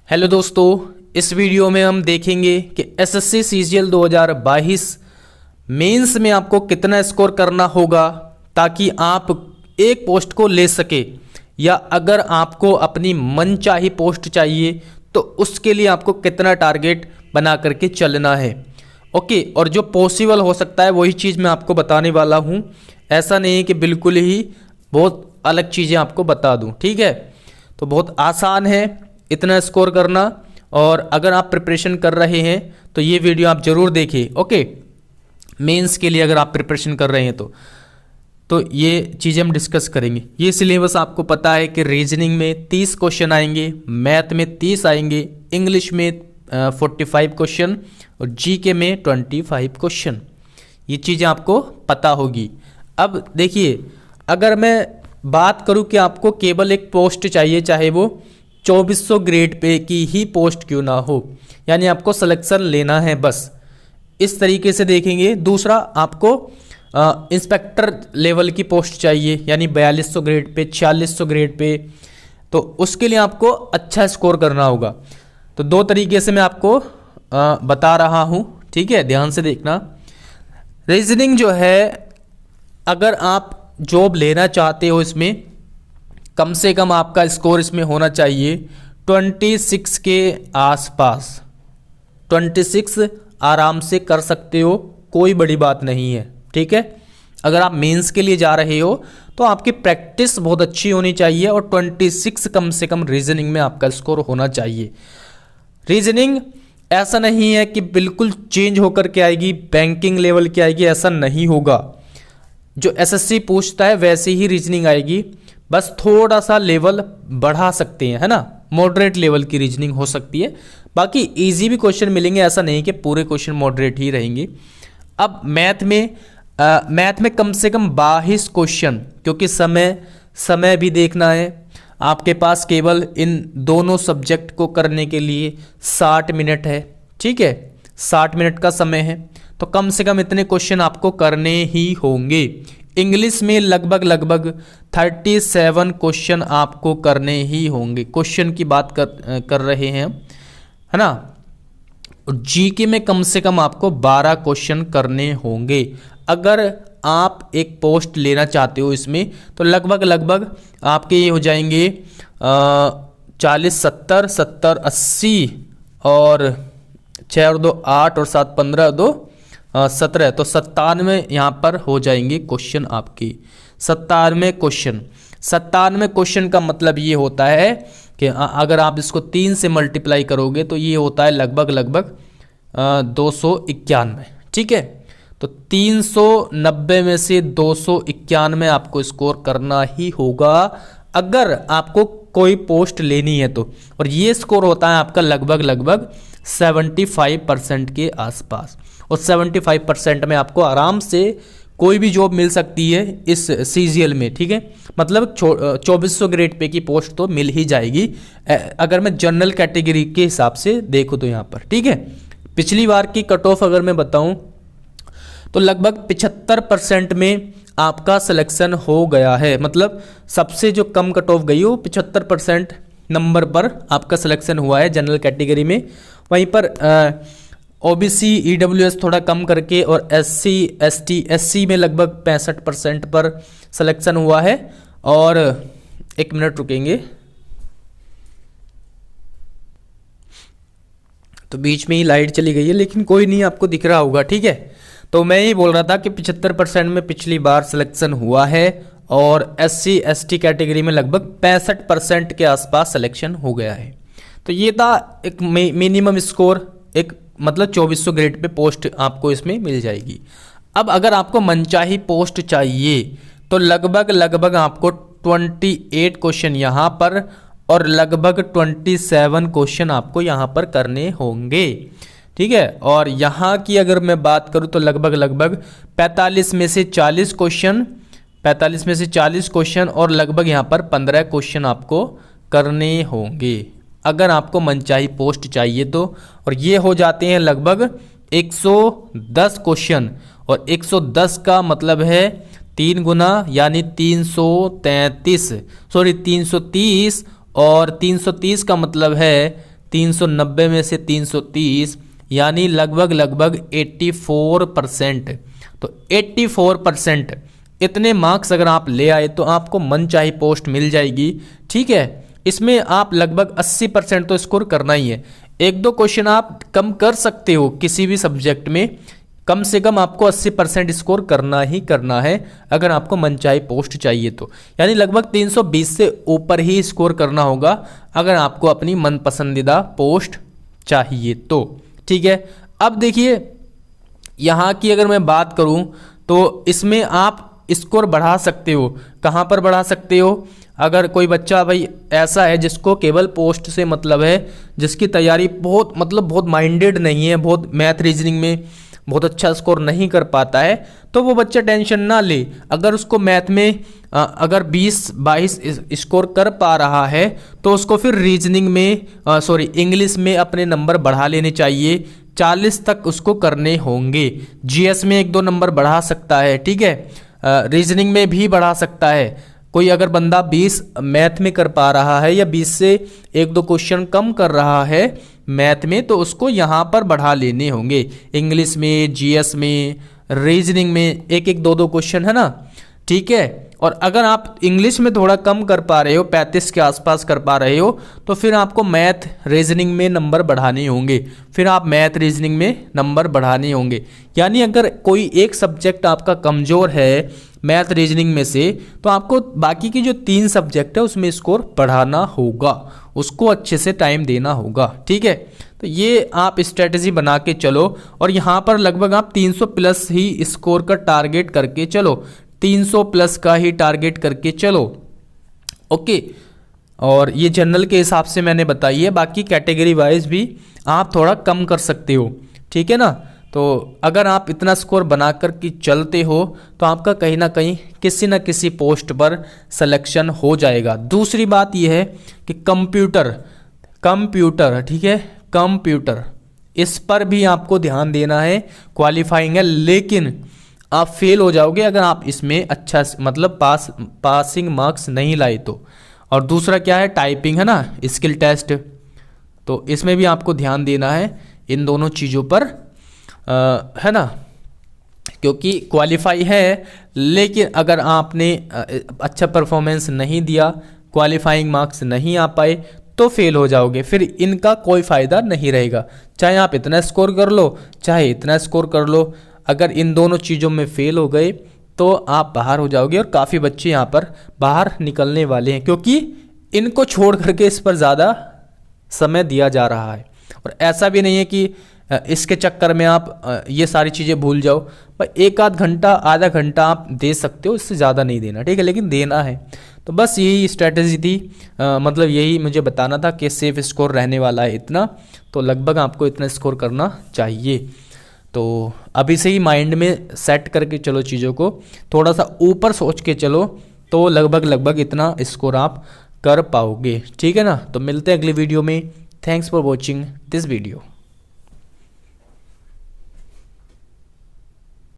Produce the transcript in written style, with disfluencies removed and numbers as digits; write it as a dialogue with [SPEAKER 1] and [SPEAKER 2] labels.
[SPEAKER 1] Hello दोस्तों, इस video में हम देखेंगे कि एसएससी सीजीएल 2022 मेंस में आपको कितना स्कोर करना होगा ताकि आप एक पोस्ट को ले सके, या अगर आपको अपनी मनचाही पोस्ट चाहिए तो उसके लिए आपको कितना टारगेट बना करके चलना है। ओके, और जो पॉसिबल हो सकता है वही चीज़ मैं आपको बताने वाला हूँ। ऐसा नहीं है कि बिल्कुल ही बहुत अलग चीज़ें आपको बता दूँ। ठीक है, तो बहुत आसान है इतना स्कोर करना, और अगर आप प्रिपरेशन कर रहे हैं तो ये वीडियो आप ज़रूर देखिए। ओके, मेंस के लिए अगर आप प्रिपरेशन कर रहे हैं तो ये चीज़ें हम डिस्कस करेंगे। ये सिलेबस आपको पता है कि रीजनिंग में 30 क्वेश्चन आएंगे, मैथ में 30 आएंगे, इंग्लिश में 45 क्वेश्चन और जीके में 25 क्वेश्चन। ये चीज़ें आपको पता होगी। अब देखिए, अगर मैं बात करूं कि आपको केवल एक पोस्ट चाहिए, चाहे वो 2400 ग्रेड पे की ही पोस्ट क्यों ना हो, यानी आपको सिलेक्शन लेना है बस, इस तरीके से देखेंगे। दूसरा, आपको इंस्पेक्टर लेवल की पोस्ट चाहिए, यानी 4200 ग्रेड पे, 4600 ग्रेड पे, तो उसके लिए आपको अच्छा स्कोर करना होगा। तो दो तरीके से मैं आपको बता रहा हूँ। ठीक है, ध्यान से देखना। रीजनिंग जो है, अगर आप जॉब लेना चाहते हो, इसमें कम से कम आपका स्कोर इसमें होना चाहिए 26 के आसपास। 26 आराम से कर सकते हो, कोई बड़ी बात नहीं है। ठीक है, अगर आप मेंस के लिए जा रहे हो तो आपकी प्रैक्टिस बहुत अच्छी होनी चाहिए और 26 कम से कम रीजनिंग में आपका स्कोर होना चाहिए। रीजनिंग ऐसा नहीं है कि बिल्कुल चेंज होकर के आएगी, बैंकिंग लेवल की आएगी, ऐसा नहीं होगा। जो एसएससी पूछता है वैसे ही रीजनिंग आएगी, बस थोड़ा सा लेवल बढ़ा सकते हैं, है ना। मॉडरेट लेवल की रीजनिंग हो सकती है, बाकी इजी भी क्वेश्चन मिलेंगे, ऐसा नहीं कि पूरे क्वेश्चन मॉडरेट ही रहेंगे। अब मैथ में कम से कम 22 क्वेश्चन, क्योंकि समय भी देखना है। आपके पास केवल इन दोनों सब्जेक्ट को करने के लिए 60 मिनट है। ठीक है, 60 मिनट का समय है, तो कम से कम इतने क्वेश्चन आपको करने ही होंगे। इंग्लिश में लगभग 37 क्वेश्चन आपको करने ही होंगे। क्वेश्चन की बात कर रहे हैं, है ना। जीके में कम से कम आपको 12 क्वेश्चन करने होंगे। अगर आप एक पोस्ट लेना चाहते हो इसमें, तो लगभग आपके ये हो जाएंगे 40, 70, 70, 80 और 6 और 2 8 और 7 15 2 17, तो 97 यहाँ पर हो जाएंगे क्वेश्चन आपकी। 97 क्वेश्चन। 97 क्वेश्चन का मतलब ये होता है कि अगर आप इसको 3 से मल्टीप्लाई करोगे तो ये होता है लगभग 291। ठीक है, तो 390 में से 291 आपको स्कोर करना ही होगा अगर आपको कोई पोस्ट लेनी है तो। और ये स्कोर होता है आपका लगभग 75% के आसपास, और 75% में आपको आराम से कोई भी जॉब मिल सकती है इस सीजीएल में। ठीक है, मतलब 2400 ग्रेड पे की पोस्ट तो मिल ही जाएगी, अगर मैं जनरल कैटेगरी के हिसाब से देखूँ तो यहाँ पर। ठीक है, पिछली बार की कट ऑफ अगर मैं बताऊँ तो लगभग 75% में आपका सिलेक्शन हो गया है। मतलब सबसे जो कम कट ऑफ गई वो 75% नंबर पर आपका सिलेक्शन हुआ है जनरल कैटेगरी में। वहीं पर ओबीसी ईडब्ल्यूएस थोड़ा कम करके, और एससी एसटी एससी में लगभग 65% पर सिलेक्शन हुआ है। और एक मिनट रुकेंगे, तो बीच में ही लाइट चली गई है, लेकिन कोई नहीं, आपको दिख रहा होगा। ठीक है, तो मैं ये बोल रहा था कि 75% में पिछली बार सिलेक्शन हुआ है, और एससी एसटी कैटेगरी में लगभग 65% के आसपास सिलेक्शन हो गया है। तो ये था एक मिनिमम स्कोर, एक मतलब 2400 ग्रेड पे पोस्ट आपको इसमें मिल जाएगी। अब अगर आपको मनचाही पोस्ट चाहिए तो लगभग आपको 28 क्वेश्चन यहाँ पर और लगभग 27 क्वेश्चन आपको यहाँ पर करने होंगे। ठीक है, और यहाँ की अगर मैं बात करूँ तो लगभग 45 में से 40 क्वेश्चन और लगभग यहाँ पर 15 क्वेश्चन आपको करने होंगे अगर आपको मनचाही पोस्ट चाहिए तो। और ये हो जाते हैं लगभग 110 क्वेश्चन, और 110 का मतलब है 3 गुना, यानी 330, और 330 का मतलब है 390 में से 330 यानी लगभग 84%। तो 84% इतने मार्क्स अगर आप ले आए तो आपको मनचाही पोस्ट मिल जाएगी। ठीक है, इसमें आप लगभग 80% तो स्कोर करना ही है। एक दो क्वेश्चन आप कम कर सकते हो किसी भी सब्जेक्ट में, कम से कम आपको 80% स्कोर करना ही करना है अगर आपको मनचाही पोस्ट चाहिए तो। यानी लगभग 320 से ऊपर ही स्कोर करना होगा अगर आपको अपनी मनपसंदीदा पोस्ट चाहिए तो। ठीक है, अब देखिए यहाँ की अगर मैं बात करूँ तो इसमें आप स्कोर बढ़ा सकते हो। कहाँ पर बढ़ा सकते हो? अगर कोई बच्चा भाई ऐसा है जिसको केवल पोस्ट से मतलब है, जिसकी तैयारी बहुत माइंडेड नहीं है, बहुत मैथ रीजनिंग में बहुत अच्छा स्कोर नहीं कर पाता है, तो वो बच्चा टेंशन ना ले। अगर उसको मैथ में अगर 20-22 स्कोर कर पा रहा है तो उसको फिर रीजनिंग में इंग्लिश में अपने नंबर बढ़ा लेने चाहिए। 40 तक उसको करने होंगे। जीएस में 1-2 नंबर बढ़ा सकता है। ठीक है, रीजनिंग में भी बढ़ा सकता है। कोई अगर बंदा 20 मैथ में कर पा रहा है या 20 से 1-2 क्वेश्चन कम कर रहा है मैथ में, तो उसको यहाँ पर बढ़ा लेने होंगे। इंग्लिश में, जीएस में, रीजनिंग में 1-1, 2-2 क्वेश्चन है ना। ठीक है, और अगर आप इंग्लिश में थोड़ा कम कर पा रहे हो, 35 के आसपास कर पा रहे हो, तो फिर आपको मैथ रीजनिंग में नंबर बढ़ाने होंगे। फिर आप मैथ रीजनिंग में नंबर बढ़ाने होंगे। यानी अगर कोई एक सब्जेक्ट आपका कमज़ोर है मैथ रीजनिंग में से, तो आपको बाकी की जो 3 सब्जेक्ट है उसमें स्कोर बढ़ाना होगा, उसको अच्छे से टाइम देना होगा। ठीक है, तो ये आप स्ट्रेटजी बना के चलो और यहाँ पर लगभग आप 300 प्लस ही स्कोर का टारगेट करके चलो, 300 प्लस का ही टारगेट करके चलो। ओके, और ये जनरल के हिसाब से मैंने बताई है, बाकी कैटेगरी वाइज भी आप थोड़ा कम कर सकते हो। ठीक है ना, तो अगर आप इतना स्कोर बना कर के चलते हो तो आपका कहीं ना कहीं किसी न किसी पोस्ट पर सिलेक्शन हो जाएगा। दूसरी बात यह है कि कंप्यूटर, ठीक है, कंप्यूटर, इस पर भी आपको ध्यान देना है। क्वालिफाइंग है लेकिन आप फेल हो जाओगे अगर आप इसमें अच्छा मतलब पासिंग मार्क्स नहीं लाए तो। और दूसरा क्या है, टाइपिंग है ना, स्किल टेस्ट, तो इसमें भी आपको ध्यान देना है इन दोनों चीज़ों पर, है ना, क्योंकि क्वालिफाई है लेकिन अगर आपने अच्छा परफॉर्मेंस नहीं दिया, क्वालिफाइंग मार्क्स नहीं आ पाए, तो फेल हो जाओगे। फिर इनका कोई फ़ायदा नहीं रहेगा, चाहे आप इतना स्कोर कर लो चाहे इतना स्कोर कर लो। अगर इन दोनों चीज़ों में फेल हो गए तो आप बाहर हो जाओगे। और काफ़ी बच्चे यहाँ पर बाहर निकलने वाले हैं क्योंकि इनको छोड़ करके इस पर ज़्यादा समय दिया जा रहा है। और ऐसा भी नहीं है कि इसके चक्कर में आप ये सारी चीज़ें भूल जाओ, पर 1-आध घंटा, आधा घंटा आप दे सकते हो, इससे ज़्यादा नहीं देना। ठीक है, लेकिन देना है। तो बस यही स्ट्रेटजी थी, मतलब यही मुझे बताना था कि सेफ स्कोर रहने वाला है इतना, तो लगभग आपको इतना स्कोर करना चाहिए। तो अभी से ही माइंड में सेट करके चलो, चीज़ों को थोड़ा सा ऊपर सोच के चलो, तो लगभग इतना स्कोर आप कर पाओगे। ठीक है ना, तो मिलते हैं अगली वीडियो में। Thanks for watching this video.